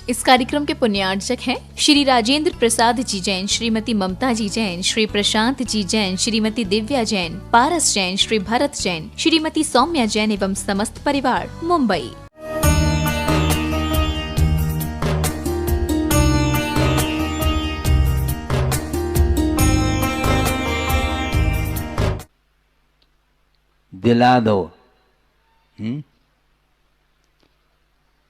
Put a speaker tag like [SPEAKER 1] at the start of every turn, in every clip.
[SPEAKER 1] इस कार्यक्रम के पुण्यार्चक हैं श्री राजेंद्र प्रसाद जी जैन, श्रीमती ममता जी जैन, श्री प्रशांत जी जैन, श्रीमती दिव्या जैन, पारस जैन, श्री भरत जैन, श्रीमती सौम्या जैन एवं समस्त परिवार, मुंबई।
[SPEAKER 2] दिला दो।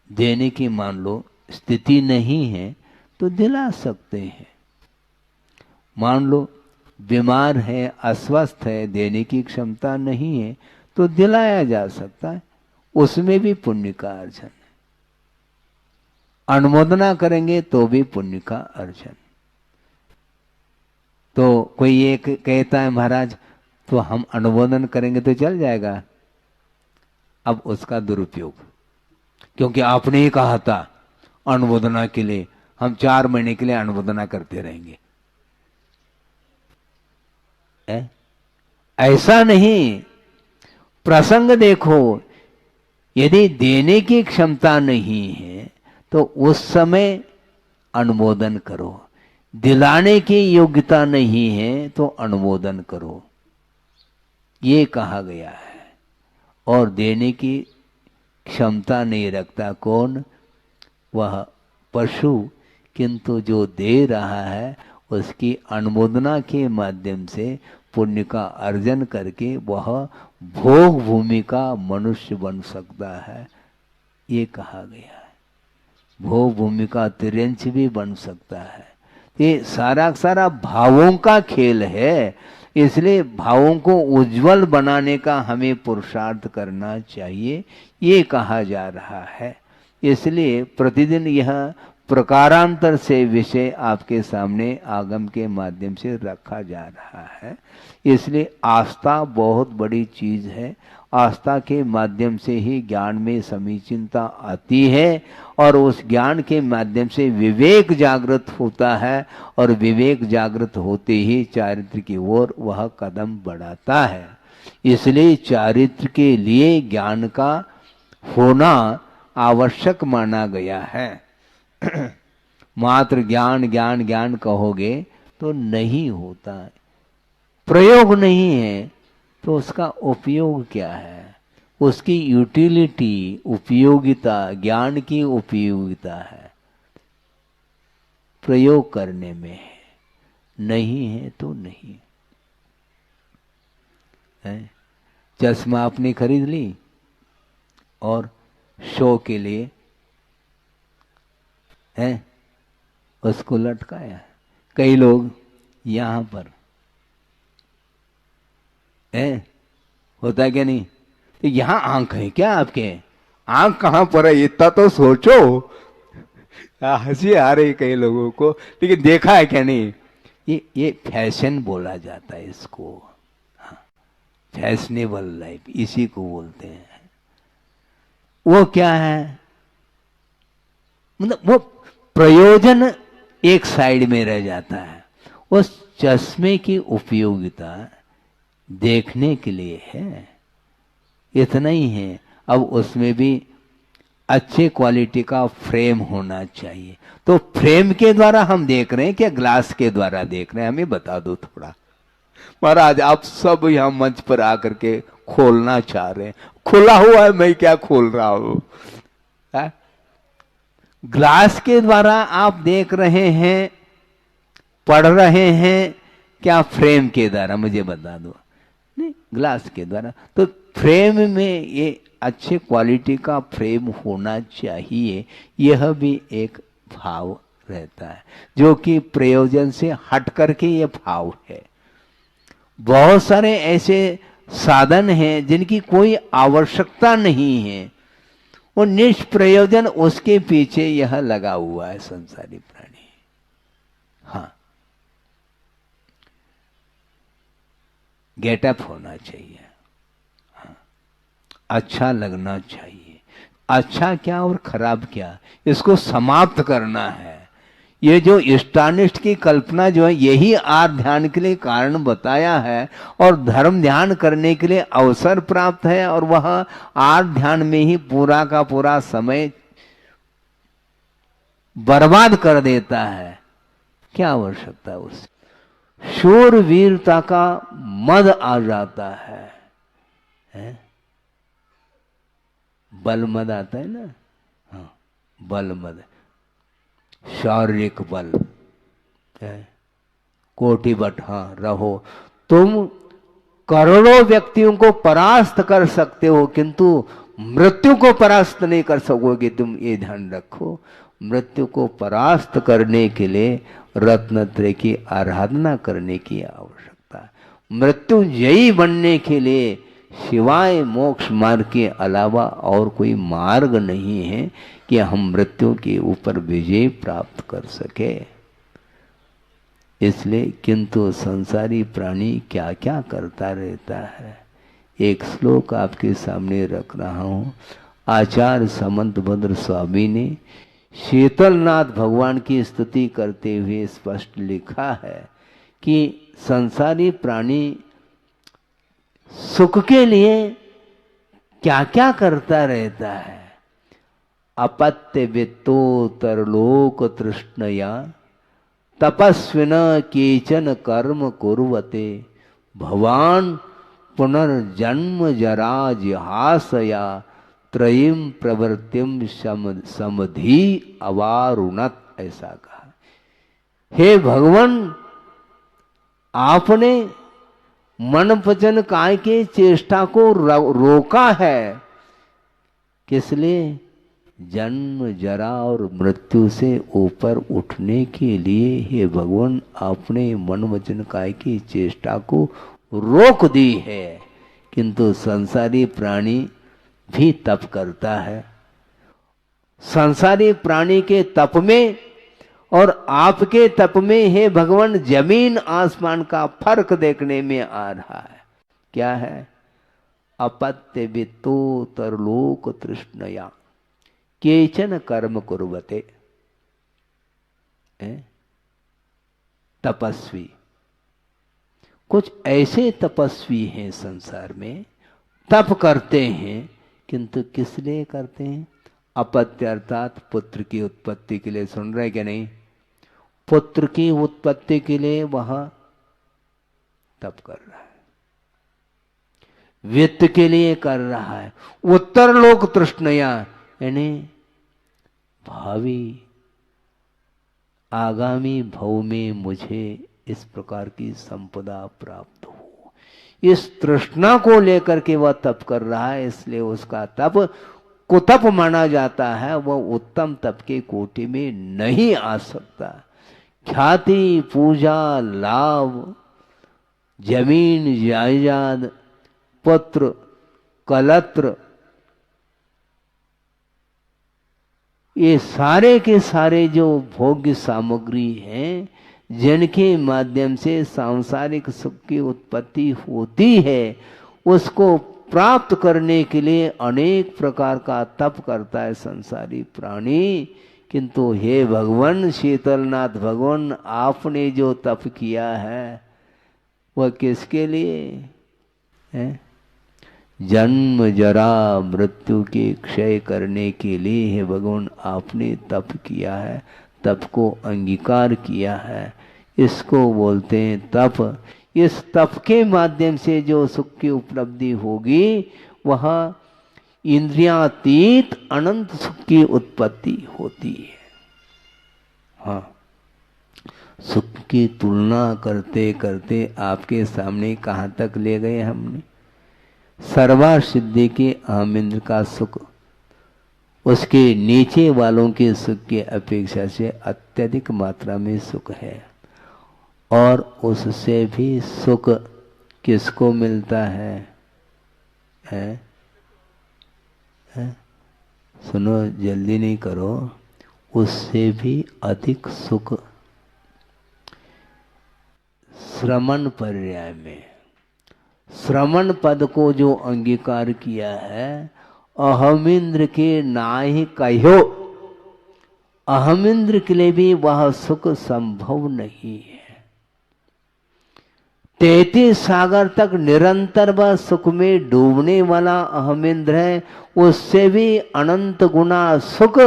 [SPEAKER 2] देने की मान लो स्थिति नहीं है तो दिला सकते हैं। मान लो बीमार है, अस्वस्थ है, देने की क्षमता नहीं है तो दिलाया जा सकता है, उसमें भी पुण्य का अर्जन है। अनुमोदना करेंगे तो भी पुण्य का अर्जन। तो कोई ये कहता है महाराज तो हम अनुमोदन करेंगे तो चल जाएगा, अब उसका दुरुपयोग, क्योंकि आपने ही कहा था अनुमोदना के लिए, हम 4 महीने के लिए अनुमोदना करते रहेंगे। ऐसा नहीं, प्रसंग देखो, यदि देने की क्षमता नहीं है तो उस समय अनुमोदन करो, दिलाने की योग्यता नहीं है तो अनुमोदन करो, ये कहा गया है। और देने की क्षमता नहीं रखता कौन? वह पशु, किंतु जो दे रहा है उसकी अनुमोदना के माध्यम से पुण्य का अर्जन करके वह भोग भूमि का मनुष्य बन सकता है, ये कहा गया है। भोग भूमि का तिरंच भी बन सकता है। ये सारा सारा भावों का खेल है, इसलिए भावों को उज्जवल बनाने का हमें पुरुषार्थ करना चाहिए, ये कहा जा रहा है। इसलिए प्रतिदिन यह प्रकारांतर से विषय आपके सामने आगम के माध्यम से रखा जा रहा है। इसलिए आस्था बहुत बड़ी चीज है। आस्था के माध्यम से ही ज्ञान में समीचीनता आती है और उस ज्ञान के माध्यम से विवेक जागृत होता है और विवेक जागृत होते ही चारित्र की ओर वह कदम बढ़ाता है। इसलिए चारित्र के लिए ज्ञान का होना आवश्यक माना गया है। मात्र ज्ञान ज्ञान ज्ञान कहोगे तो नहीं होता, प्रयोग नहीं है तो उसका उपयोग क्या है? उसकी यूटिलिटी, उपयोगिता, ज्ञान की उपयोगिता है प्रयोग करने में है, नहीं है तो नहीं है। चश्मा आपने खरीद ली और शो के लिए है उसको लटकाया। कई लोग यहां पर है, होता है क्या नहीं? तो यहां आंख है क्या आपके? आंख कहां पर है इतना तो सोचो। हंसी आ रही कई लोगों को, लेकिन देखा है क्या नहीं? ये फैशन बोला जाता है इसको। हाँ, फैशनेबल लाइफ इसी को बोलते हैं। वो क्या है? मतलब वो प्रयोजन एक साइड में रह जाता है। उस चश्मे की उपयोगिता देखने के लिए है, इतना ही है। अब उसमें भी अच्छे क्वालिटी का फ्रेम होना चाहिए। तो फ्रेम के द्वारा हम देख रहे हैं क्या ग्लास के द्वारा देख रहे हैं? हमें बता दो थोड़ा। महाराज आप सब यहां मंच पर आकर के खोलना चाह रहे हैं, खुला हुआ है, मैं क्या खोल रहा हूं? ग्लास के द्वारा आप देख रहे हैं, पढ़ रहे हैं, क्या फ्रेम के द्वारा? मुझे बता दो। नहीं, ग्लास के द्वारा। तो फ्रेम में ये अच्छे क्वालिटी का फ्रेम होना चाहिए, यह भी एक भाव रहता है जो कि प्रयोजन से हट करके ये भाव है। बहुत सारे ऐसे साधन हैं जिनकी कोई आवश्यकता नहीं है, वो निष्प्रयोजन, उसके पीछे यह लगा हुआ है संसारी प्राणी। हाँ, गेटअप होना चाहिए, हाँ, अच्छा लगना चाहिए। अच्छा क्या और खराब क्या, इसको समाप्त करना है। ये जो इष्टानिष्ट की कल्पना जो है, यही आर्थ ध्यान के लिए कारण बताया है और धर्म ध्यान करने के लिए अवसर प्राप्त है, और वह आर्थ ध्यान में ही पूरा का पूरा समय बर्बाद कर देता है, क्या आवश्यकता है उससे। शूरवीरता का मद आ जाता है? बल मद आता है ना, हाँ, बल मद, शारीरिक बल, कोटि बट, हाँ रहो। तुम करोड़ों व्यक्तियों को परास्त कर सकते हो, किंतु मृत्यु को परास्त नहीं कर सकोगे। तुम ये ध्यान रखो, मृत्यु को परास्त करने के लिए रत्नत्रय की आराधना करने की आवश्यकता है। मृत्युंजयी बनने के लिए सिवाय मोक्ष मार्ग के अलावा और कोई मार्ग नहीं है कि हम मृत्यु के ऊपर विजय प्राप्त कर सके। इसलिए किंतु संसारी प्राणी क्या क्या करता रहता है। एक श्लोक आपके सामने रख रहा हूँ। आचार्य समंतभद्र स्वामी ने शीतलनाथ भगवान की स्तुति करते हुए स्पष्ट लिखा है कि संसारी प्राणी सुख के लिए क्या क्या करता रहता है। अपत्य वित्तोत्तरलोक तृष्णया तपस्विन केचन कर्म कुर्वते भवान पुनर्जन्म जरा जिहासया त्रयीम प्रवृत्तिम समधि अवारुणत, ऐसा कहा। हे भगवान, आपने मन वचन काय के चेष्टा को रोका है, किस लिए? जन्म जरा और मृत्यु से ऊपर उठने के लिए। हे भगवान, आपने मन वचन काय की चेष्टा को रोक दी है। किंतु संसारी प्राणी भी तप करता है। संसारी प्राणी के तप में और आपके तप में, हे भगवान, जमीन आसमान का फर्क देखने में आ रहा है। क्या है? अपत्य वित्तोत्तरलोक तृष्णया केचन कर्म कुर्वते, तपस्वी। कुछ ऐसे तपस्वी हैं संसार में, तप करते हैं, किंतु किस लिए करते हैं? अपत्य अर्थात पुत्र की उत्पत्ति के लिए। सुन रहे क्या नहीं? पुत्र की उत्पत्ति के लिए वह तप कर रहा है, वित्त के लिए कर रहा है। उत्तर लोक तृष्णया यानी भावी आगामी भव में मुझे इस प्रकार की संपदा प्राप्त हो, इस तृष्णा को लेकर के वह तप कर रहा है। इसलिए उसका तप कुतप माना जाता है, वह उत्तम तप के कोटि में नहीं आ सकता। ख्याति, पूजा, लाभ, जमीन जायदाद, पुत्र, कलत्र, ये सारे के सारे जो भोग्य सामग्री हैं, जिनके माध्यम से सांसारिक सुख की उत्पत्ति होती है, उसको प्राप्त करने के लिए अनेक प्रकार का तप करता है संसारी प्राणी। किंतु हे भगवान शीतलनाथ भगवान, आपने जो तप किया है वह किसके लिए है? जन्म जरा मृत्यु के क्षय करने के लिए हे भगवान आपने तप किया है, तप को अंगीकार किया है। इसको बोलते हैं तप। इस तप के माध्यम से जो सुख की उपलब्धि होगी, वह इंद्रियातीत अनंत सुख की उत्पत्ति होती है। हाँ, सुख की तुलना करते करते आपके सामने कहाँ तक ले गए हमने? सर्वा सिद्धि के अहमिंद्र का सुख उसके नीचे वालों के सुख की अपेक्षा से अत्यधिक मात्रा में सुख है। और उससे भी सुख किसको मिलता है? सुनो, जल्दी नहीं करो। उससे भी अधिक सुख श्रमण पर्याय में, श्रमण पद को जो अंगीकार किया है, अहमिंद्र के नाहि कहो, अहमिंद्र के लिए भी वह सुख संभव नहीं है। 33 सागर तक निरंतर वह सुख में डूबने वाला अहमिंद्र है, उससे भी अनंत गुना सुख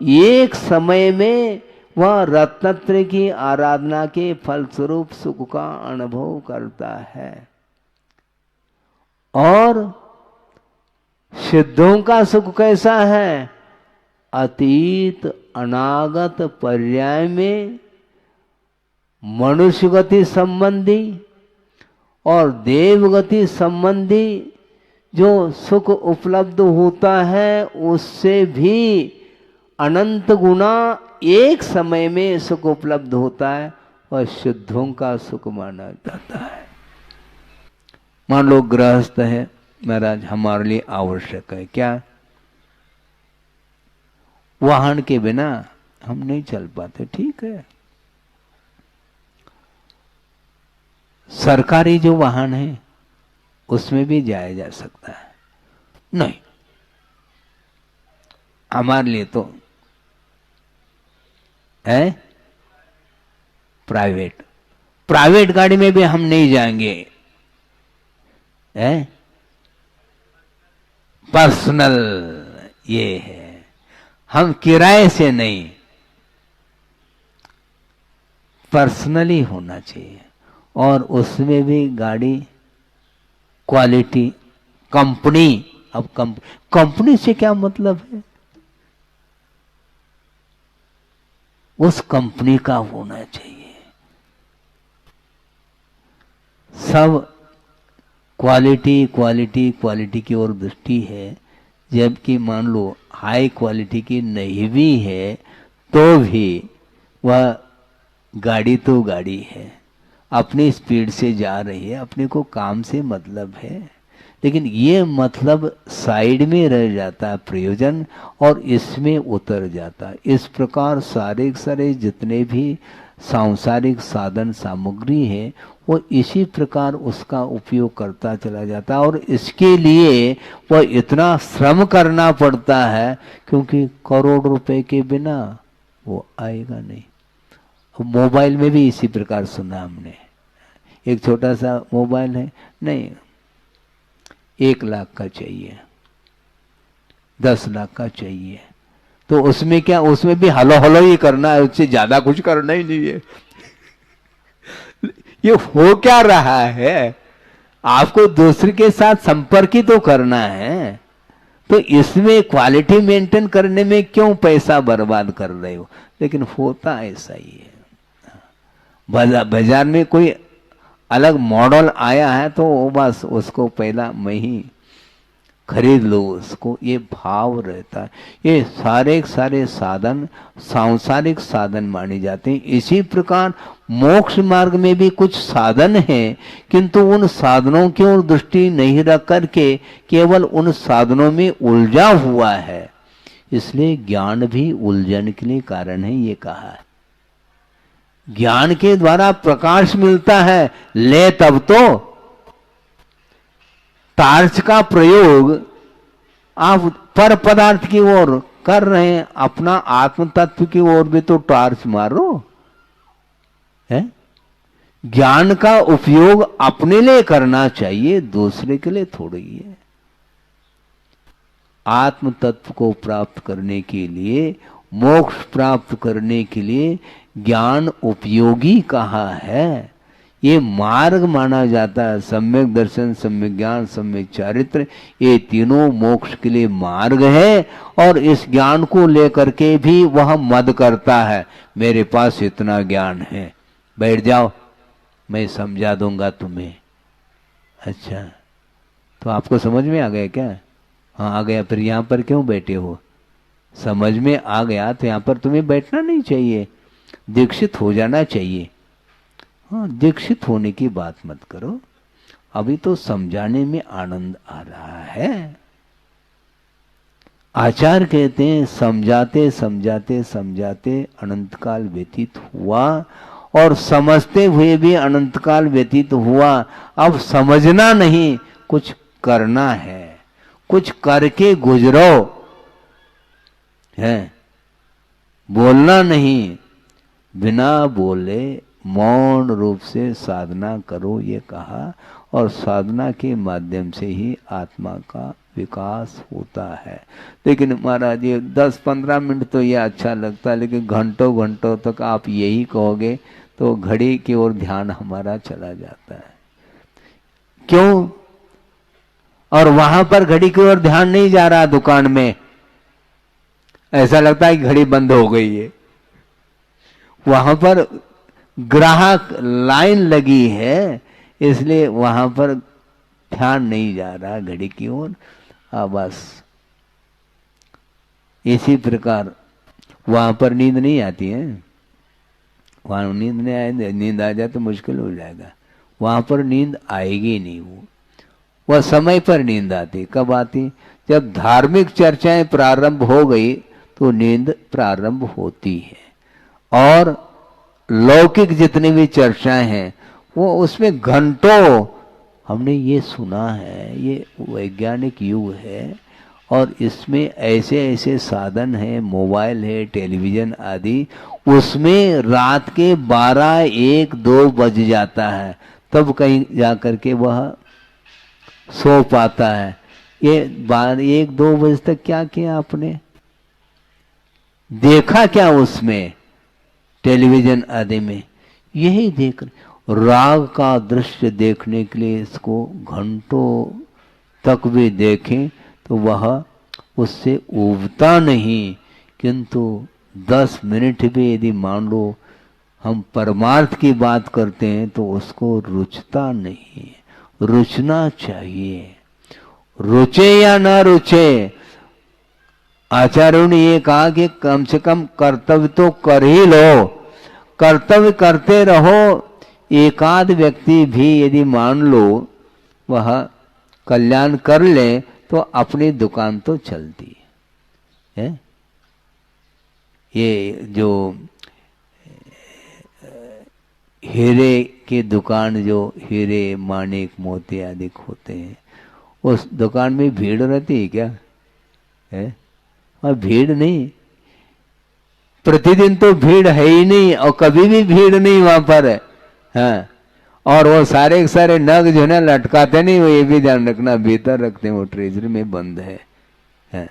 [SPEAKER 2] एक समय में वह रत्नत्रय की आराधना के फलस्वरूप सुख का अनुभव करता है। और सिद्धों का सुख कैसा है? अतीत अनागत पर्याय में मनुष्य गति संबंधी और देवगति संबंधी जो सुख उपलब्ध होता है उससे भी अनंत गुना एक समय में सुख उपलब्ध होता है और सिद्धों का सुख माना जाता है। मान लो गृहस्थ है, महाराज हमारे लिए आवश्यक है क्या? वाहन के बिना हम नहीं चल पाते, ठीक है। सरकारी जो वाहन है उसमें भी जाया जा सकता है। नहीं, हमारे लिए तो है प्राइवेट गाड़ी में भी हम नहीं जाएंगे, है पर्सनल, ये है, हम किराए से नहीं, पर्सनली होना चाहिए। और उसमें भी गाड़ी क्वालिटी, कंपनी, अब कंपनी से क्या मतलब है? उस कंपनी का होना चाहिए। सब क्वालिटी क्वालिटी क्वालिटी की ओर दृष्टि है, जबकि मान लो हाई क्वालिटी की नहीं भी है तो भी वह गाड़ी तो गाड़ी है, अपनी स्पीड से जा रही है, अपने को काम से मतलब है, लेकिन ये मतलब साइड में रह जाता है प्रयोजन और इसमें उतर जाता है। इस प्रकार सारे सारे जितने भी सांसारिक साधन सामग्री है वो इसी प्रकार उसका उपयोग करता चला जाता है और इसके लिए वह इतना श्रम करना पड़ता है क्योंकि करोड़ रुपए के बिना वो आएगा नहीं। मोबाइल में भी इसी प्रकार सुना हमने, एक छोटा सा मोबाइल है, नहीं 1 लाख का चाहिए, 10 लाख का चाहिए, तो उसमें क्या, उसमें भी हलो हलो ही करना है, उससे ज्यादा कुछ करना ही नहीं है। ये हो क्या रहा है? आपको दूसरे के साथ संपर्क ही तो करना है, तो इसमें क्वालिटी मेंटेन करने में क्यों पैसा बर्बाद कर रहे हो? लेकिन होता ऐसा ही है। बाजार में कोई अलग मॉडल आया है तो बस उसको पहला मैं ही खरीद लो, उसको ये भाव रहता है। ये सारे सारे साधन सांसारिक साधन माने जाते हैं। इसी प्रकार मोक्ष मार्ग में भी कुछ साधन हैं, किंतु उन साधनों की ओर दृष्टि नहीं रख करके केवल उन साधनों में उलझा हुआ है, इसलिए ज्ञान भी उलझन के लिए कारण है, ये कहा है। ज्ञान के द्वारा प्रकाश मिलता है, ले तब तो टार्च का प्रयोग आप पर पदार्थ की ओर कर रहे हैं, अपना आत्म तत्व की ओर भी तो टार्च मारो, है? ज्ञान का उपयोग अपने लिए करना चाहिए, दूसरे के लिए थोड़ी है। आत्म तत्व को प्राप्त करने के लिए, मोक्ष प्राप्त करने के लिए ज्ञान उपयोगी कहा है, ये मार्ग माना जाता है। सम्यक दर्शन, सम्यक ज्ञान, सम्यक चारित्र, ये तीनों मोक्ष के लिए मार्ग है। और इस ज्ञान को लेकर के भी वह मद करता है, मेरे पास इतना ज्ञान है, बैठ जाओ मैं समझा दूंगा तुम्हें। अच्छा, तो आपको समझ में आ गया क्या? हाँ आ गया, फिर यहाँ पर क्यों बैठे हो? समझ में आ गया तो यहाँ पर तुम्हें बैठना नहीं चाहिए, दीक्षित हो जाना चाहिए। हाँ, दीक्षित होने की बात मत करो, अभी तो समझाने में आनंद आ रहा है। आचार्य कहते हैं समझाते समझाते समझाते अनंत काल व्यतीत हुआ और समझते हुए भी अनंत काल व्यतीत हुआ। अब समझना नहीं, कुछ करना है, कुछ करके गुजरो, है बोलना नहीं, बिना बोले मौन रूप से साधना करो, ये कहा। और साधना के माध्यम से ही आत्मा का विकास होता है। लेकिन महाराज ये 10-15 मिनट तो ये अच्छा लगता है, लेकिन घंटों घंटों तक आप यही कहोगे तो घड़ी की ओर ध्यान हमारा चला जाता है। क्यों? और वहां पर घड़ी की ओर ध्यान नहीं जा रहा, दुकान में ऐसा लगता है कि घड़ी बंद हो गई है। वहां पर ग्राहक लाइन लगी है, इसलिए वहां पर ध्यान नहीं जा रहा घड़ी की ओर। बस इसी प्रकार वहां पर नींद नहीं आती है। वहां नींद नहीं आए, नींद आ जाए तो मुश्किल हो जाएगा। वहां पर नींद आएगी नहीं। वह समय पर नींद आती। कब आती? जब धार्मिक चर्चाएं प्रारंभ हो गई तो नींद प्रारंभ होती है। और लौकिक जितनी भी चर्चाएं हैं वो उसमें घंटों, हमने ये सुना है, ये वैज्ञानिक युग है और इसमें ऐसे ऐसे साधन हैं, मोबाइल है, टेलीविजन आदि, उसमें रात के 12-1-2 बज जाता है, तब कहीं जाकर के वह सो पाता है। ये 1-2 बजे तक क्या किया आपने? देखा क्या उसमें टेलीविजन आदि में? यही देख, राग का दृश्य देखने के लिए इसको घंटों तक भी देखें तो वह उससे उबता नहीं, किंतु 10 मिनट भी यदि मान लो हम परमार्थ की बात करते हैं तो उसको रुचता नहीं। रुचना चाहिए। रुचे या ना रुचे, आचार्यों ने ये कहा कि कम से कम कर्तव्य तो कर ही लो। कर्तव्य करते रहो। एकाध व्यक्ति भी यदि मान लो वह कल्याण कर ले तो अपनी दुकान तो चलती है। ये जो हीरे की दुकान, जो हीरे माणिक मोती आदि होते हैं, उस दुकान में भीड़ रहती है क्या? है? और भीड़ नहीं, प्रतिदिन तो भीड़ है ही नहीं और कभी भी भीड़ नहीं वहां पर है। हाँ, और वो सारे के सारे नग जो है ना लटकाते नहीं, वो ये भी ध्यान रखना भीतर रखते हैं, वो ट्रेजरी में बंद है। हाँ,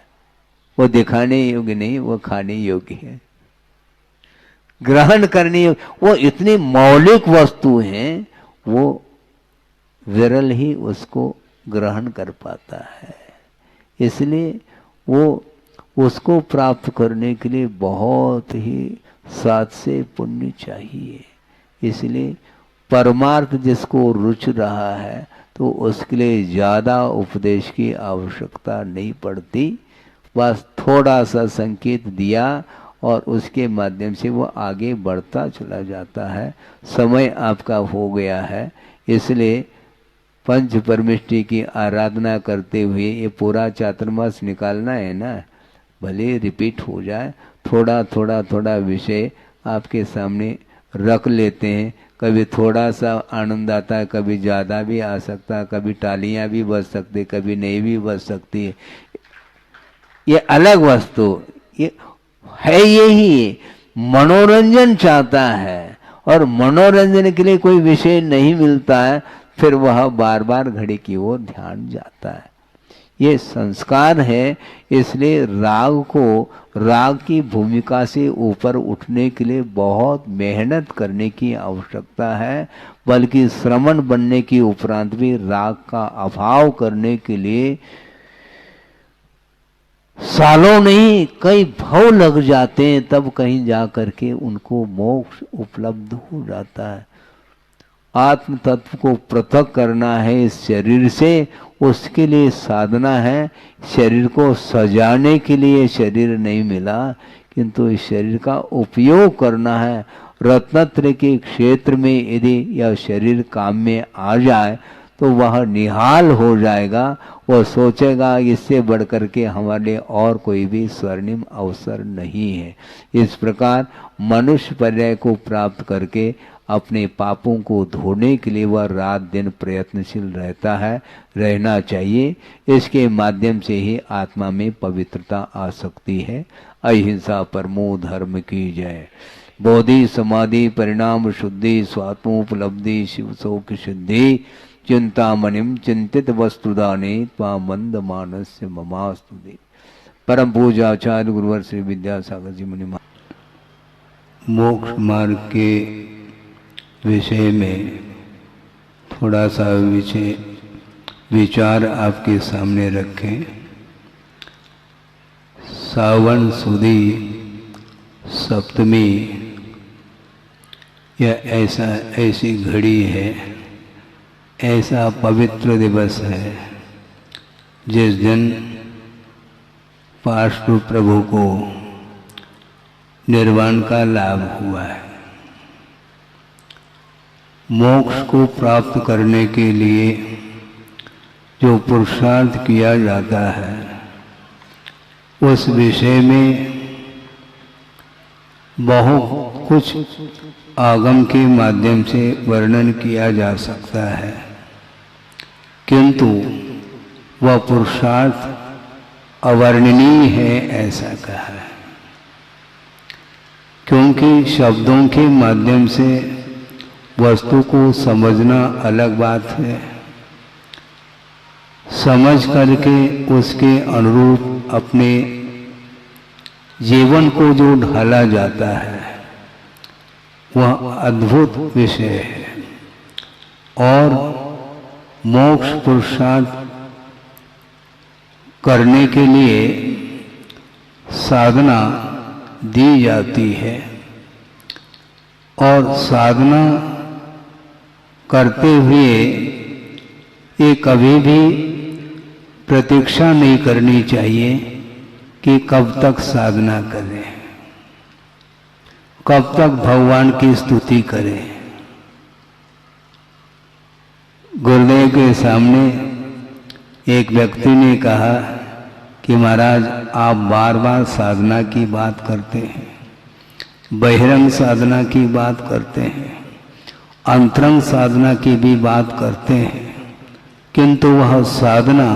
[SPEAKER 2] वो दिखाने योग्य नहीं, वो खाने योग्य है, ग्रहण करने योग्य। वो इतनी मौलिक वस्तु हैं, वो विरल ही उसको ग्रहण कर पाता है। इसलिए वो उसको प्राप्त करने के लिए बहुत ही साथ से पुण्य चाहिए। इसलिए परमार्थ जिसको रुच रहा है तो उसके लिए ज़्यादा उपदेश की आवश्यकता नहीं पड़ती। बस थोड़ा सा संकेत दिया और उसके माध्यम से वो आगे बढ़ता चला जाता है। समय आपका हो गया है, इसलिए पंच परमेष्टि की आराधना करते हुए ये पूरा चातुर्मास निकालना है ना, भले रिपीट हो जाए, थोड़ा थोड़ा थोड़ा विषय आपके सामने रख लेते हैं। कभी थोड़ा सा आनंद आता है, कभी ज़्यादा भी आ सकता है, कभी टालियाँ भी बज सकती, कभी नहीं भी बज सकती है। ये अलग वस्तु ये है, यही मनोरंजन चाहता है और मनोरंजन के लिए कोई विषय नहीं मिलता है, फिर वह बार बार घड़ी की ओर ध्यान जाता है। ये संस्कार है। इसलिए राग को, राग की भूमिका से ऊपर उठने के लिए बहुत मेहनत करने की आवश्यकता है, बल्कि श्रवण बनने की उपरांत भी राग का अभाव करने के लिए सालों नहीं कई भव लग जाते हैं, तब कहीं जा करके उनको मोक्ष उपलब्ध हो जाता है। आत्म तत्व को पृथक करना है इस शरीर से, उसके लिए साधना है। शरीर को सजाने के लिए शरीर नहीं मिला, किंतु इस शरीर का उपयोग करना है। रत्नत्रय के क्षेत्र में यदि यह शरीर काम में आ जाए तो वह निहाल हो जाएगा। वह सोचेगा इससे बढ़कर के हमारे लिए और कोई भी स्वर्णिम अवसर नहीं है। इस प्रकार मनुष्य पर्याय को प्राप्त करके अपने पापों को धोने के लिए वह रात दिन प्रयत्नशील रहता है, रहना चाहिए। इसके माध्यम से ही आत्मा में पवित्रता आ सकती है। अहिंसा परमो धर्म की जय। बोधि समाधि परिणाम शुद्धि स्वात्मोपलब्धि शिव शोक सिद्धि। चिंतामणिम चिंतित वस्तुदाने त्वामंद मानस्य ममास्तुते। परम पूज्य आचार्य गुरुवर श्री विद्यासागर जी मुनि।
[SPEAKER 3] मोक्ष मार्ग के विषय में थोड़ा सा विचार आपके सामने रखें। सावन सुदी सप्तमी या ऐसी घड़ी है, ऐसा पवित्र दिवस है जिस दिन पार्श्व प्रभु को निर्वाण का लाभ हुआ है। मोक्ष को प्राप्त करने के लिए जो पुरुषार्थ किया जाता है उस विषय में बहुत कुछ आगम के माध्यम से वर्णन किया जा सकता है, किंतु वह पुरुषार्थ अवर्णनीय है ऐसा कहा है। क्योंकि शब्दों के माध्यम से वस्तु को समझना अलग बात है, समझ करके उसके अनुरूप अपने जीवन को जो ढाला जाता है वह अद्भुत विषय है। और मोक्ष पुरुषार्थ करने के लिए साधना दी जाती है, और साधना करते हुए ये कभी भी प्रतीक्षा नहीं करनी चाहिए कि कब तक साधना करें, कब तक भगवान की स्तुति करें। गुरुदेव के सामने एक व्यक्ति ने कहा कि महाराज आप बार बार साधना की बात करते हैं, बहिरंग साधना की बात करते हैं, अंतरंग साधना की भी बात करते हैं, किंतु वह साधना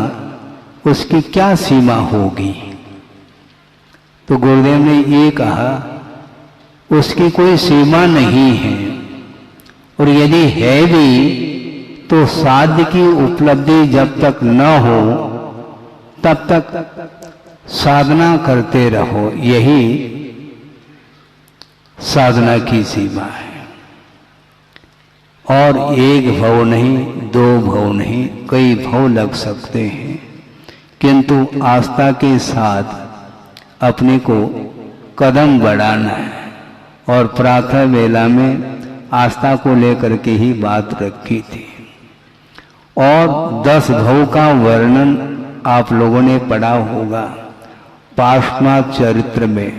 [SPEAKER 3] उसकी क्या सीमा होगी? तो गुरुदेव ने ये कहा उसकी कोई सीमा नहीं है, और यदि है भी तो साध्य की उपलब्धि जब तक न हो तब तक साधना करते रहो, यही साधना की सीमा है। और एक भव नहीं, दो भव नहीं, कई भव लग सकते हैं, किंतु आस्था के साथ अपने को कदम बढ़ाना है। और प्रातः वेला में आस्था को लेकर के ही बात रखी थी। और 10 भव का वर्णन आप लोगों ने पढ़ा होगा पाश्चात्य चरित्र में।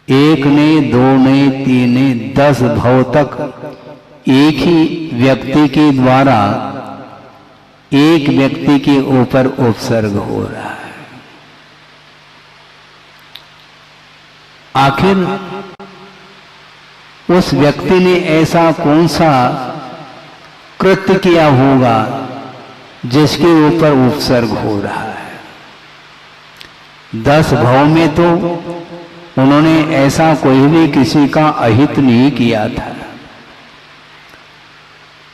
[SPEAKER 3] 1 ने, 2 ने, 3 ने, 10 भव तक एक ही व्यक्ति के द्वारा एक व्यक्ति के ऊपर उपसर्ग हो रहा है। आखिर उस व्यक्ति ने ऐसा कौन सा कृत्य किया होगा जिसके ऊपर उपसर्ग हो रहा है? 10 भव में तो उन्होंने ऐसा कोई भी किसी का अहित नहीं किया था,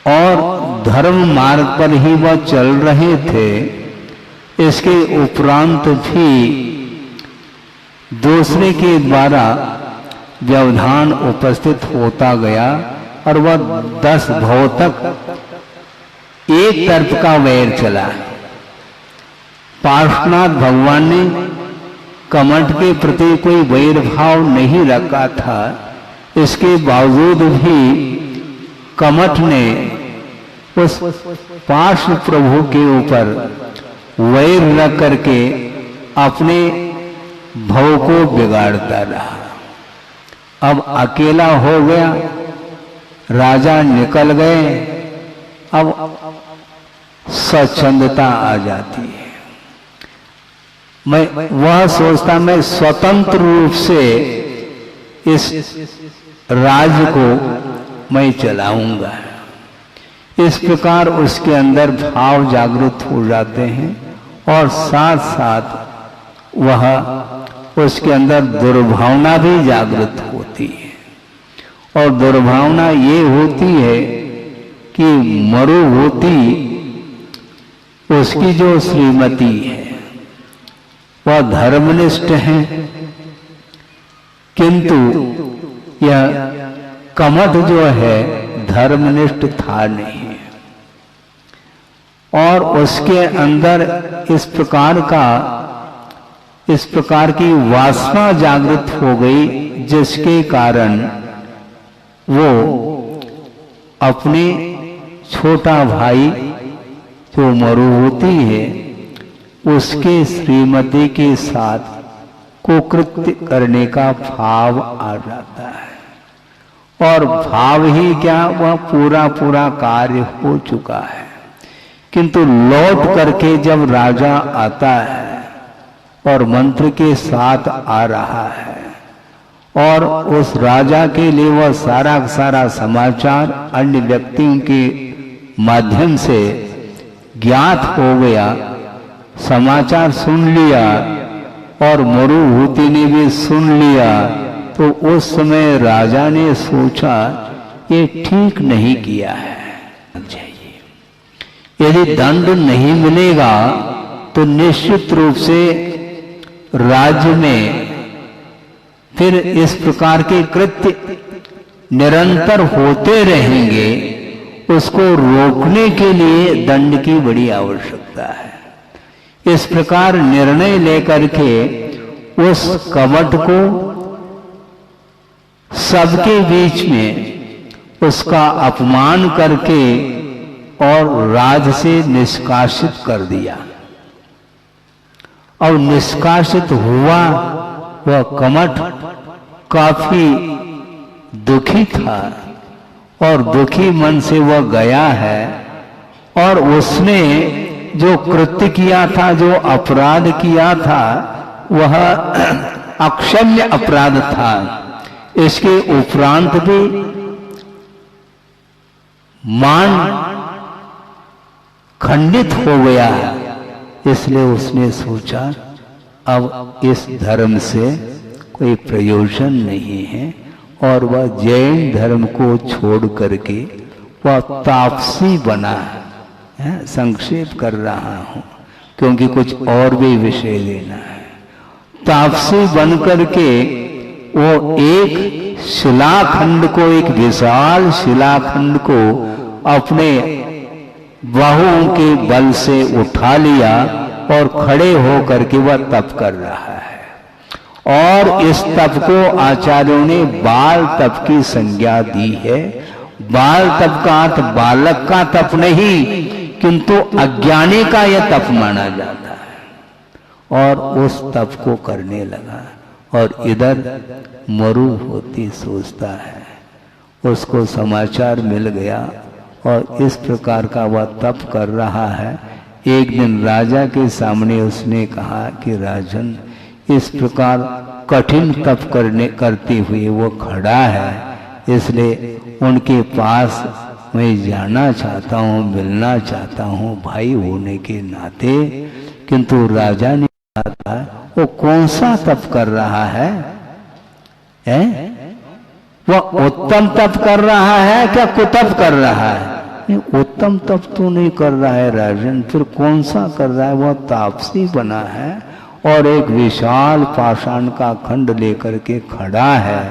[SPEAKER 3] और धर्म मार्ग पर ही वह चल रहे थे। इसके उपरांत भी दूसरे के द्वारा व्यवधान उपस्थित होता गया, और वह 10 भव तक एक तरफ का वैर चला। पार्श्वनाथ भगवान ने कमठ के प्रति कोई वैर भाव नहीं रखा था, इसके बावजूद भी कमठ ने उस पार्श्व प्रभु के ऊपर वैर रख करके अपने भव को बिगाड़ता रहा। अब अकेला हो गया, राजा निकल गए, अब स्वच्छंदता आ जाती है। मैं वह सोचता मैं स्वतंत्र रूप से इस राज्य को मैं चलाऊंगा। इस प्रकार उसके अंदर भाव जागृत हो जाते हैं, और साथ साथ वह उसके अंदर दुर्भावना भी जागृत होती है। और दुर्भावना ये होती है कि मरुभूति उसकी जो श्रीमती है वह धर्मनिष्ठ है, किंतु यह कमठ जो है धर्मनिष्ठ था नहीं, और उसके अंदर इस प्रकार की वासना जागृत हो गई, जिसके कारण वो अपने छोटा भाई जो मरुभूति है उसके श्रीमती के साथ कुकृत्य करने का भाव आ जाता है, और भाव ही क्या, वह पूरा कार्य हो चुका है। किंतु लौट करके जब राजा आता है और मंत्र के साथ आ रहा है, और उस राजा के लिए वह सारा समाचार अन्य व्यक्तियों के माध्यम से ज्ञात हो गया, समाचार सुन लिया और मरुभूति ने भी सुन लिया, तो उस समय राजा ने सोचा ये ठीक नहीं किया है, यदि दंड नहीं मिलेगा तो निश्चित रूप से राज्य में फिर इस प्रकार के कृत्य निरंतर होते रहेंगे, उसको रोकने के लिए दंड की बड़ी आवश्यकता है। इस प्रकार निर्णय लेकर के उस कपट को सबके बीच में उसका अपमान करके और राज से निष्कासित कर दिया। और निष्कासित हुआ वह कमठ काफी दुखी था, और दुखी मन से वह गया है, और उसने जो कृत्य किया था, जो अपराध किया था, वह अक्षम्य अपराध था। इसके उपरांत भी मान खंडित हो गया है, इसलिए उसने सोचा अब इस धर्म से कोई प्रयोजन नहीं है, और वह जैन धर्म को छोड़ करके वह तापसी बना है। संक्षेप कर रहा हूं क्योंकि कुछ और भी विषय लेना है। तापसी बन करके वो एक शिलाखंड को, एक विशाल शिलाखंड को अपने बाहुओं के बल से उठा लिया और खड़े होकर के वह तप कर रहा है। और इस तप को आचार्यों ने बाल तप की संज्ञा दी है। बाल तप का अर्थ बालक का तप नहीं, किंतु अज्ञानी का यह तप माना जाता है। और उस तप को करने लगा, और इधर मरुभूति सोचता है, उसको समाचार मिल गया और इस प्रकार का वह तप कर रहा है। एक दिन राजा के सामने उसने कहा कि राजन, इस प्रकार कठिन तप करते हुए वो खड़ा है, इसलिए उनके पास मैं जाना चाहता हूँ, मिलना चाहता हूँ भाई होने के नाते। किंतु राजा ने कहा वो कौन सा तप कर रहा है? वह उत्तम तप कर रहा है क्या कुतप कर रहा है? नहीं, उत्तम तप तो नहीं कर रहा है राजन, फिर कौन सा कर रहा है? वह तापसी बना है और एक विशाल पाषाण का खंड लेकर के खड़ा है,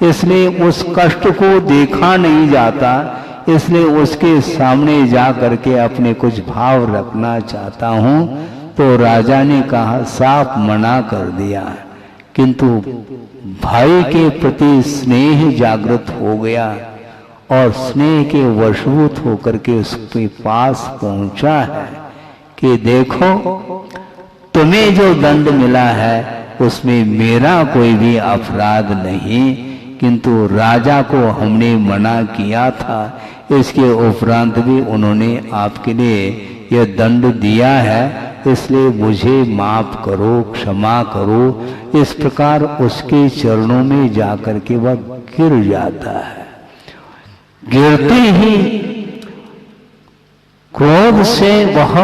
[SPEAKER 3] इसलिए उस कष्ट को देखा नहीं जाता, इसलिए उसके सामने जा करके अपने कुछ भाव रखना चाहता हूँ। तो राजा ने कहा, साफ मना कर दिया, किंतु भाई के प्रति स्नेह जागृत हो गया और स्नेह के वशभूत होकर के उसके पास पहुंचा है कि देखो तुम्हें जो दंड मिला है उसमें मेरा कोई भी अपराध नहीं, किंतु राजा को हमने मना किया था, इसके उपरांत भी उन्होंने आपके लिए यह दंड दिया है, इसलिए मुझे माफ करो, क्षमा करो। इस प्रकार उसके चरणों में जाकर के वह गिर जाता है। गिरते ही क्रोध से वह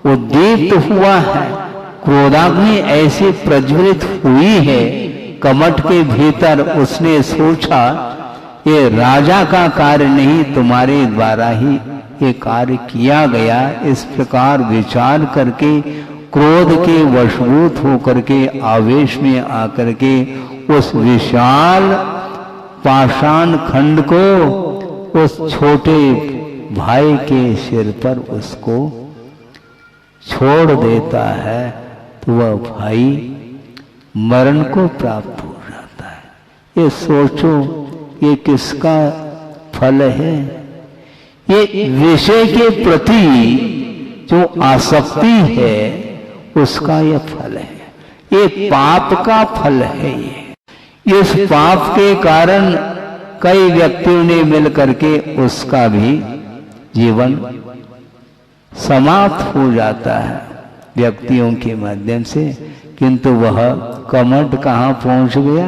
[SPEAKER 3] उद्दीप्त हुआ है, क्रोधाग्नि ऐसी प्रज्वलित हुई है कमठ के भीतर। उसने सोचा ये राजा का कार्य नहीं, तुम्हारे द्वारा ही ये कार्य किया गया। इस प्रकार विचार करके क्रोध के वशभूत होकर के आवेश में आकर के उस विशाल पाषाण खंड को उस छोटे भाई के सिर पर उसको छोड़ देता है, तो वह भाई मरण को प्राप्त हो जाता है। ये सोचो, ये किसका फल है? ये विषय के प्रति जो आसक्ति है उसका यह फल है। ये पाप का फल है। ये इस पाप के कारण कई व्यक्तियों ने मिलकर के उसका भी जीवन समाप्त हो जाता है व्यक्तियों के माध्यम से, किंतु वह कमठ कहाँ पहुंच गया?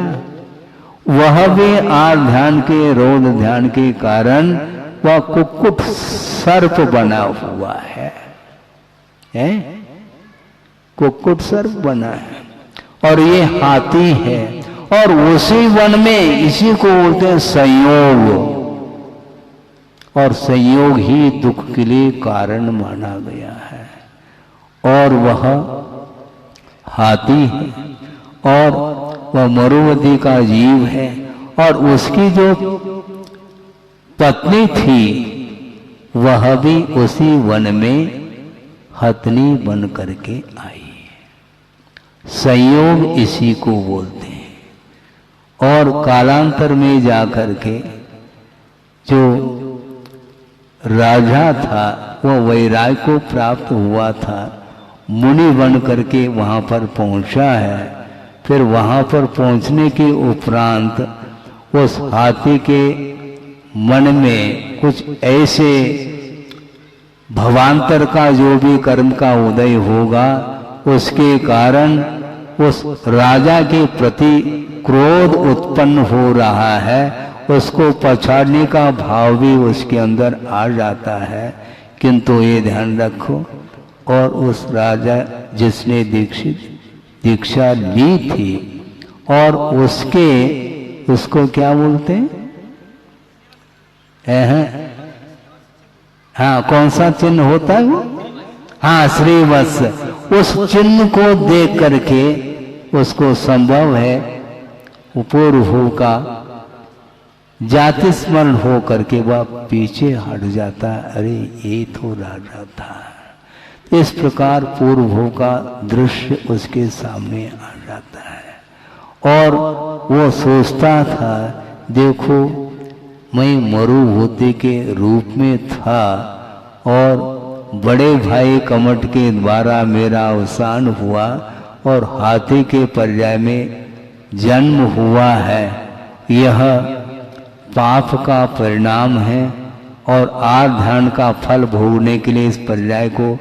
[SPEAKER 3] वह भी आर ध्यान के रोध ध्यान के कारण वह कुक्कुट सर्प बना हुआ है, कुक्कुट सर्प बना है, और ये हाथी है। और उसी वन में इसी को बोलते हैं संयोग, और संयोग ही दुख के लिए कारण माना गया है। और वह हाथी है और वह मरुवती का जीव है, और उसकी जो पत्नी थी वह भी उसी वन में हथनी बन करके आई। संयोग इसी को बोलते हैं। और कालांतर में जाकर के जो राजा था वह वैराग्य को प्राप्त हुआ था, मुनि बन करके वहां पर पहुंचा है। फिर वहां पर पहुंचने के उपरांत उस हाथी के मन में कुछ ऐसे भवांतर का जो भी कर्म का उदय होगा, उसके कारण उस राजा के प्रति क्रोध उत्पन्न हो रहा है, उसको पछाड़ने का भाव भी उसके अंदर आ जाता है। किंतु ये ध्यान रखो, और उस राजा जिसने दीक्षा ली थी, और उसको क्या बोलते हैं? हाँ, कौन सा चिन्ह होता है वो? हाँ, श्रीवत्स। उस चिन्ह को देख करके उसको संभव है पूर्व का जाति स्मरण हो करके वह पीछे हट जाता है। अरे ये तो राजा था। इस प्रकार पूर्व का दृश्य उसके सामने आ जाता है, और वो सोचता था, देखो मैं मरुभूति के रूप में था, और बड़े भाई कमठ के द्वारा मेरा अवसान हुआ, और हाथी के पर्याय में जन्म हुआ है। यह पाप का परिणाम है, और आर ध्यान का फल भोगने के लिए इस पर्याय को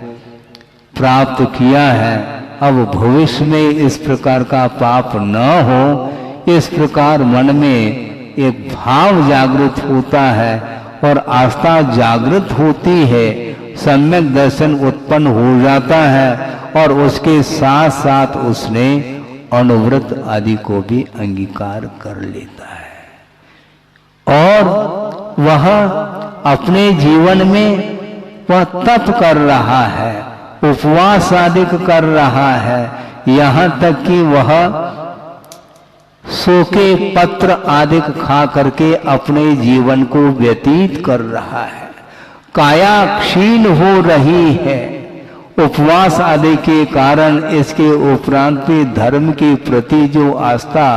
[SPEAKER 3] प्राप्त किया है। अब भविष्य में इस प्रकार का पाप न हो, इस प्रकार मन में एक भाव जागृत होता है, और आस्था जागृत होती है, सम्यक दर्शन उत्पन्न हो जाता है, और उसके साथ साथ उसने अनुव्रत आदि को भी अंगीकार कर लेता है। और वह अपने जीवन में वह तप कर रहा है, उपवास आदि कर रहा है, यहाँ तक कि वह सूखे पत्र आदि खा करके अपने जीवन को व्यतीत कर रहा है। काया क्षीण हो रही है उपवास आदि के कारण। इसके उपरांत भी धर्म के प्रति जो आस्था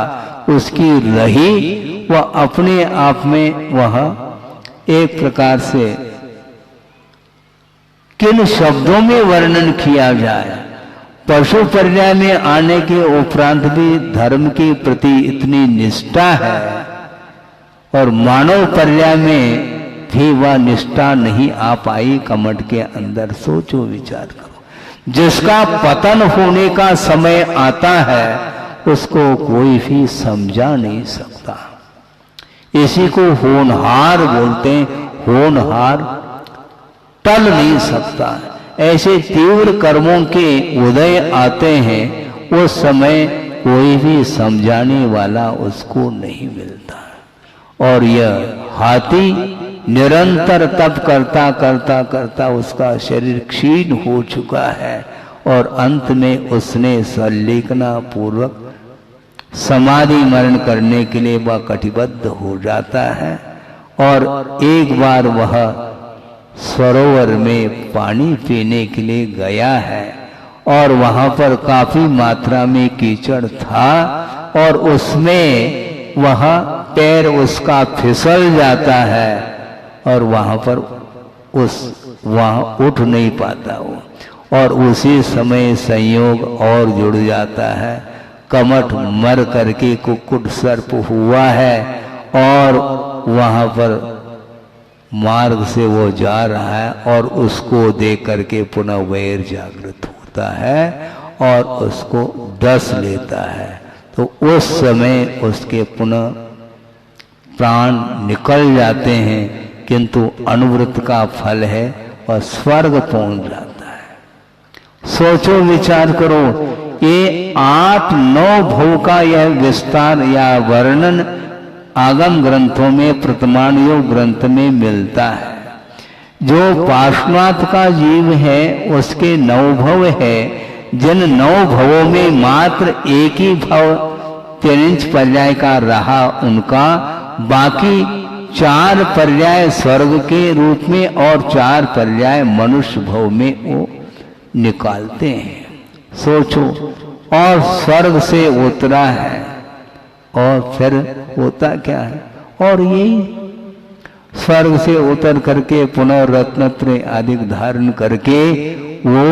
[SPEAKER 3] उसकी रही, वह अपने आप में वह एक प्रकार से किन शब्दों में वर्णन किया जाए। पशु पर्याय में आने के उपरांत भी धर्म के प्रति इतनी निष्ठा है, और मानव पर्याय में भी वह निष्ठा नहीं आ पाई कमठ के अंदर। सोचो, विचार करो। जिसका पतन होने का समय आता है उसको कोई भी समझा नहीं सकता। इसी को होनहार बोलते हैं। होनहार टल नहीं सकता। ऐसे तीव्र कर्मों के उदय आते हैं, उस समय कोई भी समझाने वाला उसको नहीं मिलता। और यह हाथी निरंतर तप करता करता करता उसका शरीर क्षीण हो चुका है और अंत में उसने संलेखना पूर्वक समाधि मरण करने के लिए वह कटिबद्ध हो जाता है। और एक बार वह सरोवर में पानी पीने के लिए गया है और वहां पर काफी मात्रा में कीचड़ था और उसमें वह पैर उसका फिसल जाता है और वहां पर वहां उठ नहीं पाता वो, और उसी समय संयोग और जुड़ जाता है। कमठ मर करके कुक्कुट सर्प हुआ है और वहां पर मार्ग से वो जा रहा है और उसको देख करके पुनः वैर जागृत होता है और उसको डस लेता है। तो उस समय उसके पुनः प्राण निकल जाते हैं, किंतु अनुव्रत का फल है वह स्वर्ग पहुंच जाता है। सोचो विचार करो, ये 8-9 भव का यह विस्तार या वर्णन आगम ग्रंथों में प्रमाण योग ग्रंथ में मिलता है। जो पार्श्वनाथ का जीव है उसके 9 भव है, जिन 9 भवों में मात्र एक ही भव 3 पर्याय का रहा उनका, बाकी 4 पर्याय स्वर्ग के रूप में और 4 पर्याय मनुष्य भव में वो निकालते हैं। सोचो, और स्वर्ग से उतरा है और फिर होता क्या है, और यही स्वर्ग से उतर करके पुनः रत्नत्रय आदि धारण करके वो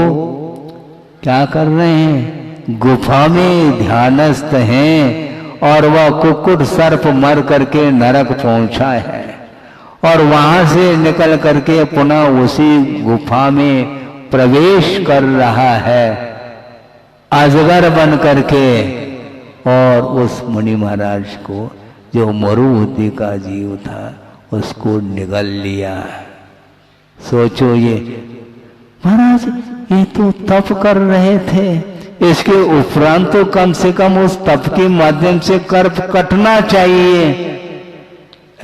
[SPEAKER 3] क्या कर रहे हैं, गुफा में ध्यानस्थ हैं और वह कुक्कुट सर्प मर करके नरक पहुंचा है और वहां से निकल करके पुनः उसी गुफा में प्रवेश कर रहा है अजगर बन करके, और उस मुनि महाराज को जो मरुभूति का जीव था उसको निगल लिया। सोचो, ये महाराज ये तो तप कर रहे थे, इसके उपरांत तो कम से कम उस तप के माध्यम से कर्म कटना चाहिए।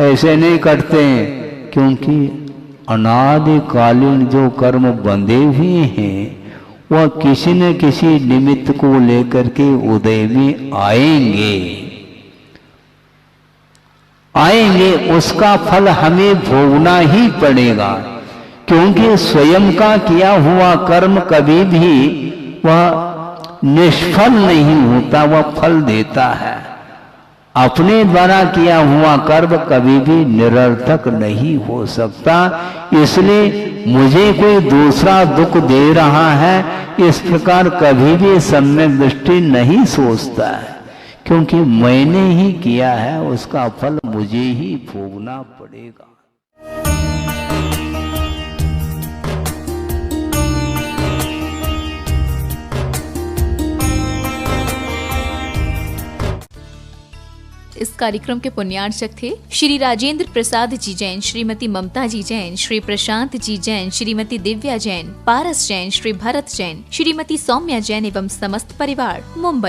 [SPEAKER 3] ऐसे नहीं कटते हैं, क्योंकि अनादिकालीन जो कर्म बंधे हुए हैं वह किसी न किसी निमित्त को लेकर के उदय में आएंगे, उसका फल हमें भोगना ही पड़ेगा, क्योंकि स्वयं का किया हुआ कर्म कभी भी वह निष्फल नहीं होता, वह फल देता है। अपने द्वारा किया हुआ कर्म कभी भी निरर्थक नहीं हो सकता। इसलिए मुझे कोई दूसरा दुख दे रहा है इस प्रकार कभी भी सम्यक दृष्टि नहीं सोचता है, क्योंकि मैंने ही किया है, उसका फल मुझे ही भोगना पड़ेगा।
[SPEAKER 1] इस कार्यक्रम के पुण्यार्चक थे श्री राजेंद्र प्रसाद जी जैन, श्रीमती ममता जी जैन, श्री प्रशांत जी जैन, श्रीमती दिव्या जैन, पारस जैन, श्री भरत जैन, श्रीमती सौम्या जैन एवं समस्त परिवार, मुंबई।